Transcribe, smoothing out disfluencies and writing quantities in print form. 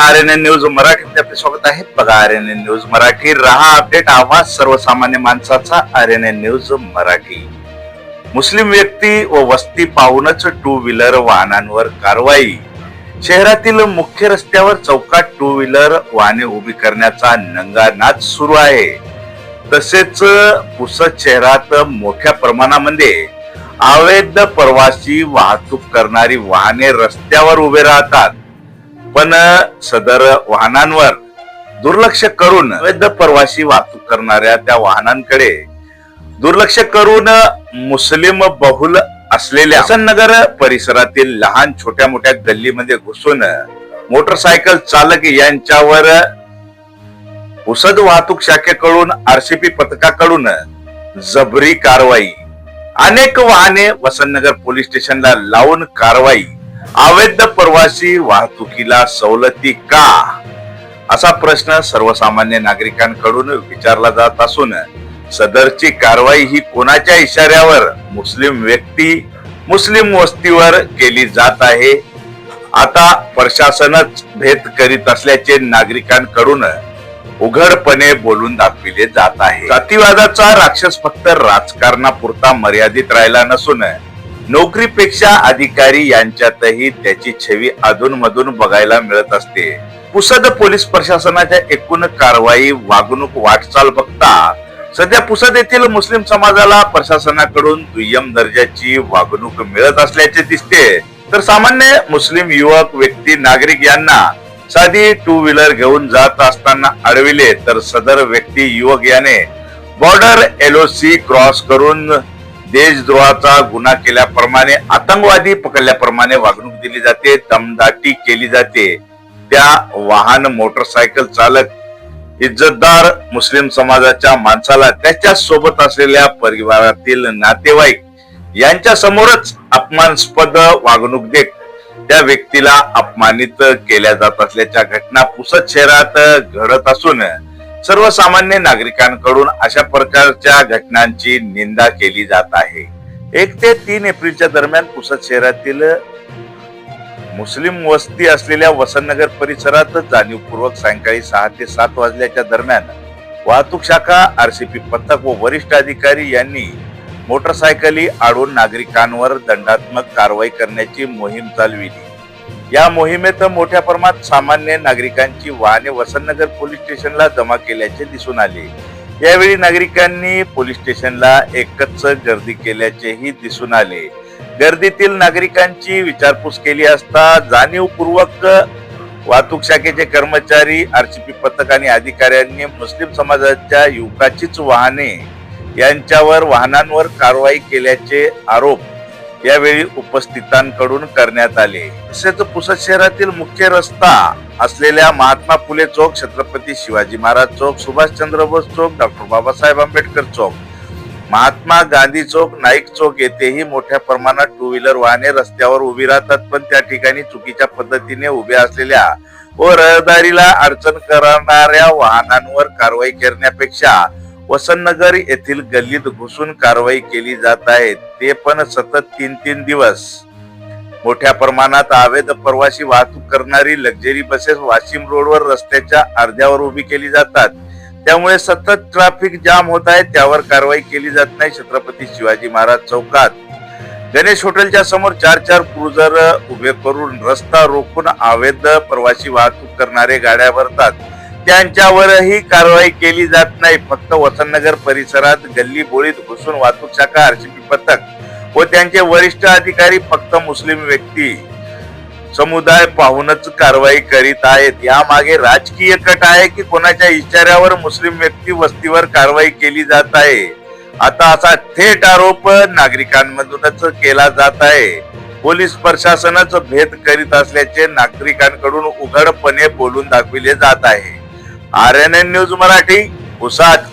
RNN news मराठीमध्ये आपले स्वागत आहे. बघा RNN न्यूज मराठी, रहा अपडेट, आवाज सर्वसामान्य माणसाचा. RNN news Marathi. मुस्लिम व्यक्ती व वस्ती पाहूनच टू व्हीलर वाहनांवर कारवाई. शहरातील मुख्य रस्त्यावर चौकात टू व्हीलर वाहने उभी करण्याचा नंगानाच सुरू आहे. तसेच पुसद शहरात मोठ्या प्रमाणामध्ये अवैध प्रवासी वाहतूक करणारी वाहने रस्त्यावर उभे राहतात. पण सदर वाहनांवर दुर्लक्ष करून अवैध प्रवासी वाहतूक करणाऱ्या त्या वाहनांकडे दुर्लक्ष करून मुस्लिम बहुल असलेल्या वसंतनगर परिसरातील लहान छोट्या मोठ्या गल्लीमध्ये घुसून मोटरसायकल चालक यांच्यावर पुसद वाहतूक शाखेकडून RCP पथकाकडून जबरी कारवाई. अनेक वाहने वसंतनगर पोलीस स्टेशनला लावून कारवाई. अवैध प्रवासी वाहतुकीला सवलती का, असा प्रश्न सर्वसामान्य नागरिकांकडून विचारला जात असून सदरची कारवाई ही कोणाच्या इशाऱ्यावर मुस्लिम व्यक्ती मुस्लिम वस्तीवर केली जात आहे. आता प्रशासनच भेद करीत असल्याचे नागरिकांकडून उघडपणे बोलून दाखविले जात आहे. जातीवादाचा राक्षस फक्त राजकारणापुरता मर्यादित राहिला नसून नोकरीपेक्षा अधिकारी यांच्यातही त्याची छवी अधूनमधून बघायला मिळत असते. पुसद पोलीस प्रशासनाच्या एकूण कारवाई वागणूक वाटचाल बघता सध्या पुसद येथील मुस्लिम समाजाला प्रशासनाकडून दुय्यम दर्जाची वागणूक मिळत असल्याचे दिसते. तर सामान्य मुस्लिम युवक व्यक्ती नागरिक यांना साधी टू व्हीलर घेऊन जात असताना अडविले तर सदर व्यक्ती युवक याने बॉर्डर LOC क्रॉस करून देशद्रोहाचा गुन्हा केल्याप्रमाणे, आतंकवादी पकडल्याप्रमाणे वागणूक दिली जाते, दमदाटी केली जाते. त्या वाहन मोटरसायकल चालक इज्जतदार मुस्लिम समाजाच्या माणसाला त्याच्या सोबत असलेल्या परिवारातील नातेवाईक यांच्या समोरच अपमानास्पद वागणूक देत त्या व्यक्तीला अपमानित केल्या जात असल्याच्या घटना पुसद शहरात घडत असून सर्वसामान्य नागरिकांकडून अशा प्रकारच्या घटनांची निंदा केली जात आहे. 1 ते 3 एप्रिलच्या दरम्यान पुसद शहरातील मुस्लिम वस्ती असलेल्या वसंतनगर परिसरात जाणीवपूर्वक सायंकाळी 6 ते 7 वाजल्याच्या दरम्यान वाहतूक शाखा, RCP पथक व वरिष्ठ अधिकारी यांनी मोटरसायकली अडवून नागरिकांवर दंडात्मक कारवाई करण्याची मोहीम चालविली. या मोहिमेत मोठ्या प्रमाणात सामान्य नागरिकांची वाहने वसंतनगर पोलीस स्टेशनला जमा केल्याचे दिसून आले. यावेळी नागरिकांनी पोलीस स्टेशनला एकच गर्दी केल्याचेही दिसून आले. गर्दीतील नागरिकांची विचारपूस केली असता जाणीवपूर्वक वाहतूक शाखेचे कर्मचारी, RCP पथक आणि अधिकाऱ्यांनी मुस्लिम समाजाच्या युवकाचीच वाहने यांच्यावर वाहनांवर कारवाई केल्याचे आरोप यावेळी उपस्थितांकडून करण्यात आले. तसेच पुसद शहरातील मुख्य रस्ता असलेल्या महात्मा फुले चौक, छत्रपती शिवाजी महाराज चौक, सुभाषचंद्र बोस चौक, डॉक्टर बाबासाहेब आंबेडकर चौक, महात्मा गांधी चौक, नाईक चौक येथेही मोठ्या प्रमाणात टू व्हीलर वाहने रस्त्यावर उभी राहतात. पण त्या ठिकाणी चुकीच्या पद्धतीने उभ्या असलेल्या व रहदारीला अडचण करणाऱ्या वाहनांवर कारवाई करण्यापेक्षा वसंतनगर येथील गल्लीत घुसून कारवाई केली जात आहे. ते पण सतत 3-3 दिवस. मोठ्या प्रमाणात अवैध प्रवासी वाहतूक करणारी लक्झरी बसेस वाशिम रोडवर रस्त्याच्या अर्ध्यावर उभी केली जातात. त्यामुळे सतत ट्रॅफिक जाम होत आहे. त्यावर कारवाई केली जात नाही. छत्रपती शिवाजी महाराज चौकात गणेश हॉटेलच्या समोर 4-4 क्रुझर उभे करून रस्ता रोखून अवैध प्रवासी वाहतूक करणारे गाड्या भरतात. त्यांच्यावरही कारवाई केली जात नाही. फक्त वसंतनगर परिसरात गल्ली बोळीत घुसून वाहतूक शाखा, RCP पथक व त्यांचे वरिष्ठ अधिकारी फक्त मुस्लिम व्यक्ती समुदाय पाहूनच कारवाई करीत आहेत. यामागे राजकीय कट आहे की कोणाच्या इशाऱ्यावर मुस्लिम व्यक्ती वस्तीवर कारवाई केली जात आहे. आता असा थेट आरोप नागरिकांमधूनच केला जात आहे. पोलीस प्रशासनच भेद करीत असल्याचे नागरिकांकडून उघडपणे बोलून दाखविले जात आहे. RNN news Marathi, Pusad.